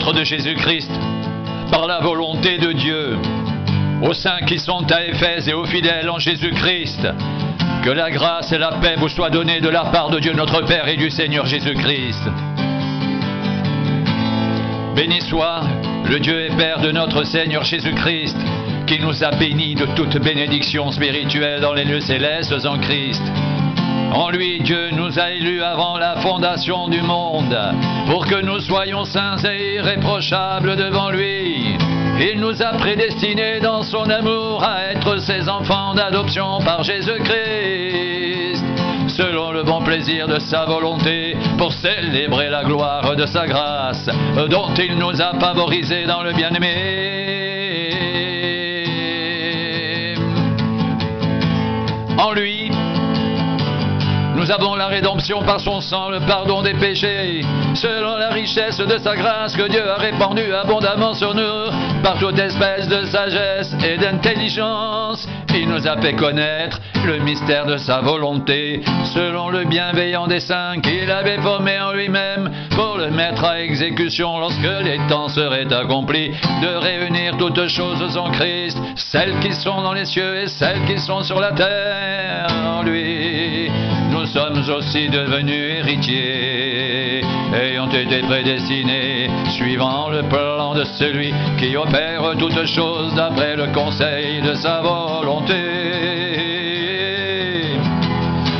apôtres de Jésus-Christ, par la volonté de Dieu, aux saints qui sont à Éphèse et aux fidèles en Jésus-Christ, que la grâce et la paix vous soient données de la part de Dieu notre Père et du Seigneur Jésus-Christ. Béni soit le Dieu et Père de notre Seigneur Jésus-Christ, qui nous a bénis de toute bénédiction spirituelle dans les lieux célestes en Christ. En lui, Dieu nous a élus avant la fondation du monde, pour que nous soyons saints et irréprochables devant lui. Il nous a prédestinés dans son amour à être ses enfants d'adoption par Jésus-Christ, selon le bon plaisir de sa volonté, pour célébrer la gloire de sa grâce, dont il nous a favorisés dans le bien-aimé. En lui, nous avons la rédemption par son sang, le pardon des péchés, selon la richesse de sa grâce que Dieu a répandue abondamment sur nous, par toute espèce de sagesse et d'intelligence. Il nous a fait connaître le mystère de sa volonté, selon le bienveillant dessein qu'il avait formé en lui-même, pour le mettre à exécution lorsque les temps seraient accomplis, de réunir toutes choses en Christ, celles qui sont dans les cieux et celles qui sont sur la terre. En lui, nous sommes aussi devenus héritiers, ayant été prédestinés, suivant le plan de celui qui opère toutes choses d'après le conseil de sa volonté,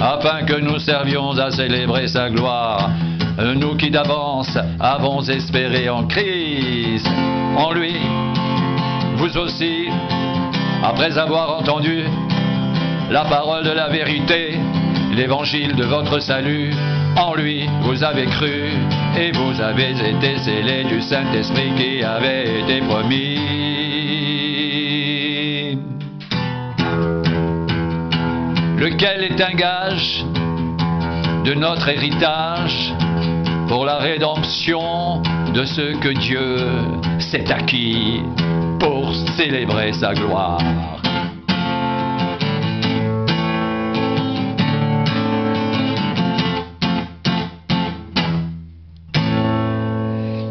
afin que nous servions à célébrer sa gloire, nous qui d'avance avons espéré en Christ. En lui, vous aussi, après avoir entendu la parole de la vérité, l'évangile de votre salut, en lui vous avez cru et vous avez été scellés du Saint-Esprit qui avait été promis. Lequel est un gage de notre héritage pour la rédemption de ce que Dieu s'est acquis pour célébrer sa gloire.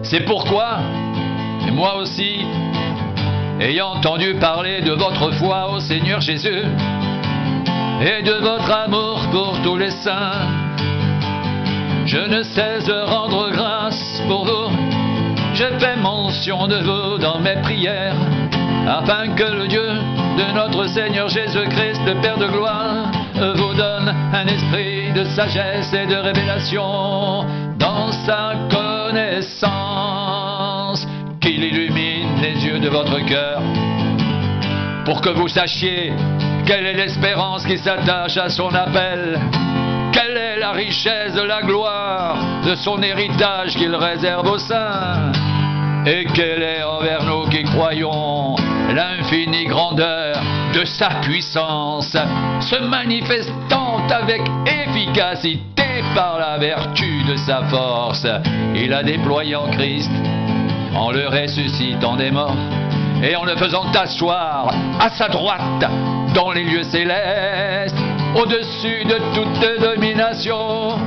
C'est pourquoi, et moi aussi, ayant entendu parler de votre foi au Seigneur Jésus et de votre amour pour tous les saints, je ne cesse de rendre grâce pour vous. Je fais mention de vous dans mes prières, afin que le Dieu de notre Seigneur Jésus-Christ, le Père de gloire, vous donne un esprit de sagesse et de révélation dans sa connaissance, qu'il illumine les yeux de votre cœur, pour que vous sachiez quelle est l'espérance qui s'attache à son appel, quelle est la richesse de la gloire de son héritage qu'il réserve aux saints, et quelle est envers nous qui croyons l'infinie grandeur de sa puissance, se manifestant avec efficacité par la vertu de sa force. Il a déployé en Christ, en le ressuscitant des morts et en le faisant asseoir à sa droite dans les lieux célestes, au-dessus de toute domination,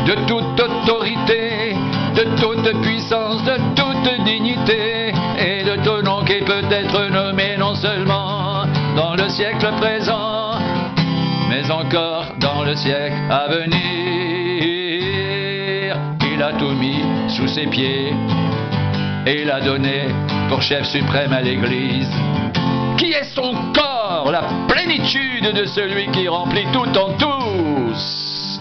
de toute autorité, de toute puissance, de toute dignité et de tout nom qui peut être nommé non seulement dans le siècle présent, mais encore dans le siècle à venir. Il a tout mis sous ses pieds et l'a donné pour chef suprême à l'Église, qui est son corps, la plénitude de celui qui remplit tout en tous.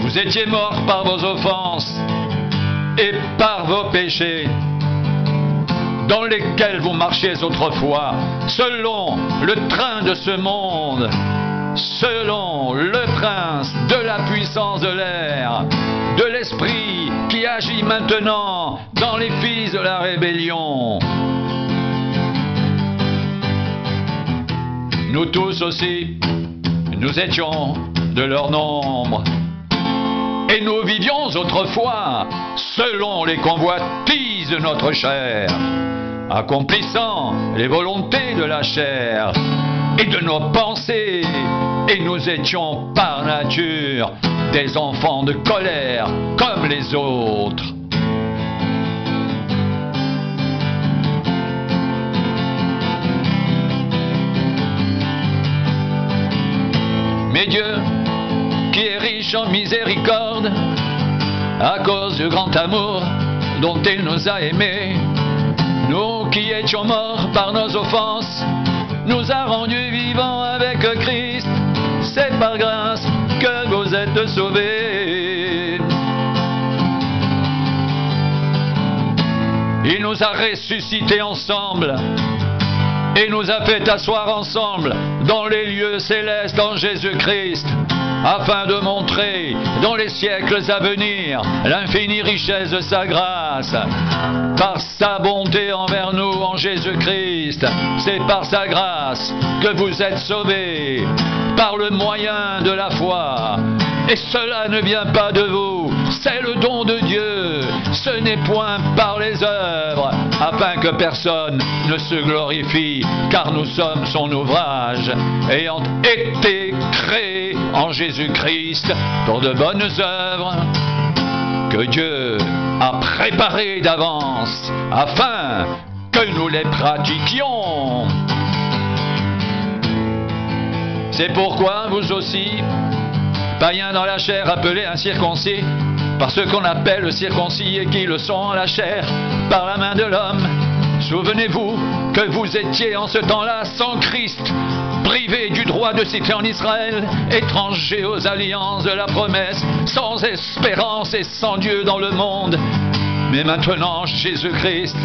Vous étiez morts par vos offenses et par vos péchés, dans lesquels vous marchiez autrefois, selon le train de ce monde, selon le prince de la puissance de l'air, de l'esprit qui agit maintenant dans les fils de la rébellion. Nous tous aussi, nous étions de leur nombre, et nous vivions autrefois selon les convoitises de notre chair, accomplissant les volontés de la chair et de nos pensées, et nous étions par nature des enfants de colère comme les autres. Mais Dieu, qui est riche en miséricorde, à cause du grand amour dont il nous a aimés, nous qui étions morts par nos offenses, nous a rendus vivants avec Christ. C'est par grâce que vous êtes sauvés. Il nous a ressuscités ensemble et nous a fait asseoir ensemble dans les lieux célestes en Jésus-Christ, afin de montrer dans les siècles à venir l'infinie richesse de sa grâce. Par sa bonté envers nous en Jésus-Christ, c'est par sa grâce que vous êtes sauvés, par le moyen de la foi. Et cela ne vient pas de vous, c'est le don de Dieu. Ce n'est point par les œuvres, afin que personne ne se glorifie, car nous sommes son ouvrage, ayant été créés en Jésus-Christ pour de bonnes œuvres que Dieu a préparées d'avance, afin que nous les pratiquions. C'est pourquoi vous aussi, païens dans la chair, appelés incirconcis, par ceux qu'on appelle circoncis et qui le sont en la chair, par la main de l'homme, souvenez-vous que vous étiez en ce temps-là sans Christ, privés du droit de cité en Israël, étrangers aux alliances de la promesse, sans espérance et sans Dieu dans le monde. Mais maintenant, Jésus-Christ,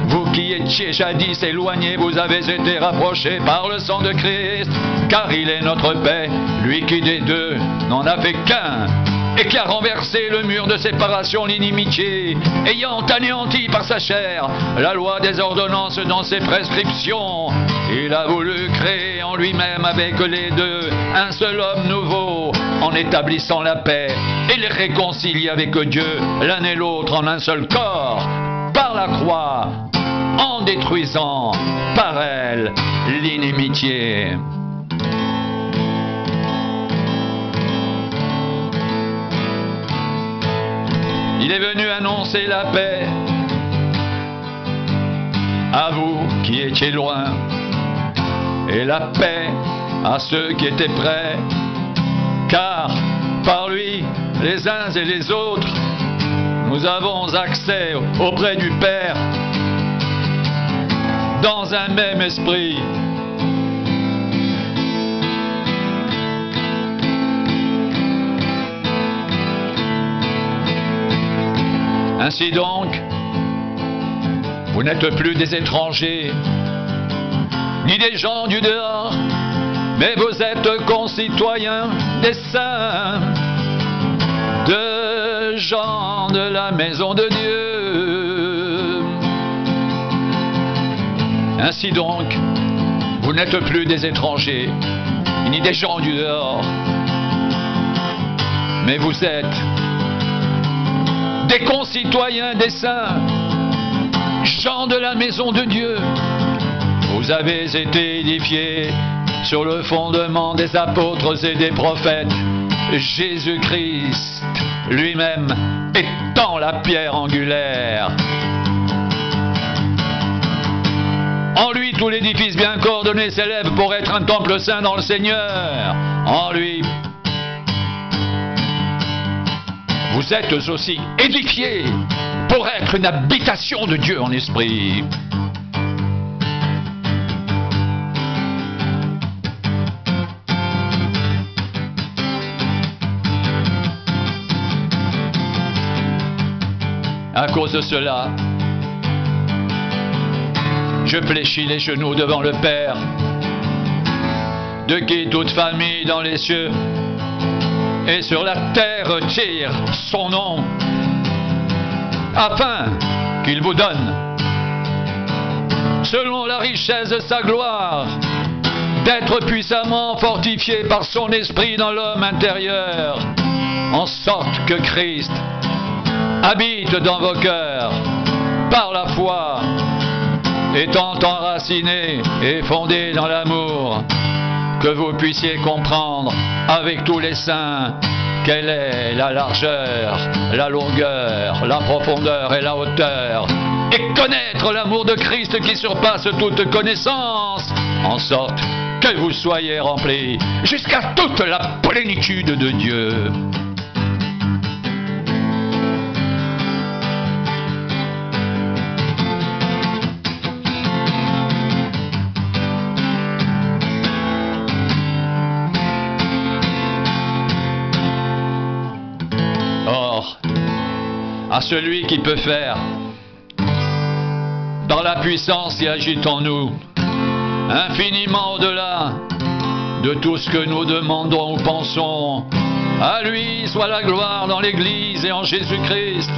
vous qui étiez jadis éloignés, vous avez été rapprochés par le sang de Christ, car il est notre paix, lui qui des deux n'en a fait qu'un, et qui a renversé le mur de séparation, l'inimitié, ayant anéanti par sa chair la loi des ordonnances dans ses prescriptions. Il a voulu créer en lui-même avec les deux un seul homme nouveau, en établissant la paix, et les réconcilier avec Dieu, l'un et l'autre en un seul corps, par la croix, en détruisant par elle l'inimitié. Il est venu annoncer la paix à vous qui étiez loin, et la paix à ceux qui étaient près, car par lui, les uns et les autres, nous avons accès auprès du Père dans un même esprit. Ainsi donc, vous n'êtes plus des étrangers, ni des gens du dehors, mais vous êtes concitoyens des saints, de gens de la maison de Dieu. Ainsi donc, vous n'êtes plus des étrangers, ni des gens du dehors, mais vous êtes des concitoyens des saints, gens de la maison de Dieu. Vous avez été édifiés sur le fondement des apôtres et des prophètes, Jésus-Christ lui-même étant la pierre angulaire. En lui, tout l'édifice bien coordonné s'élève pour être un temple saint dans le Seigneur. En lui, vous êtes aussi édifiés pour être une habitation de Dieu en esprit. À cause de cela, je fléchis les genoux devant le Père, de qui toute famille dans les cieux et sur la terre tire son nom, afin qu'il vous donne, selon la richesse de sa gloire, d'être puissamment fortifié par son esprit dans l'homme intérieur, en sorte que Christ habite dans vos cœurs, par la foi, étant enraciné et fondé dans l'amour, que vous puissiez comprendre avec tous les saints quelle est la largeur, la longueur, la profondeur et la hauteur, et connaître l'amour de Christ qui surpasse toute connaissance, en sorte que vous soyez remplis jusqu'à toute la plénitude de Dieu. Or, à celui qui peut faire, par la puissance qui agit en nous, infiniment au-delà de tout ce que nous demandons ou pensons, à lui soit la gloire dans l'Église et en Jésus-Christ,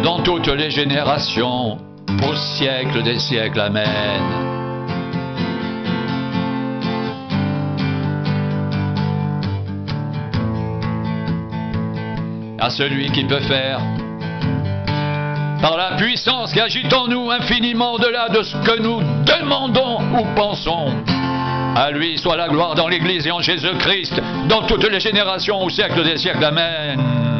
dans toutes les générations, au siècle des siècles. Amen. À celui qui peut faire, par la puissance qui agit en nous, infiniment au-delà de ce que nous demandons ou pensons, à lui soit la gloire dans l'Église et en Jésus-Christ, dans toutes les générations, au siècle des siècles. Amen.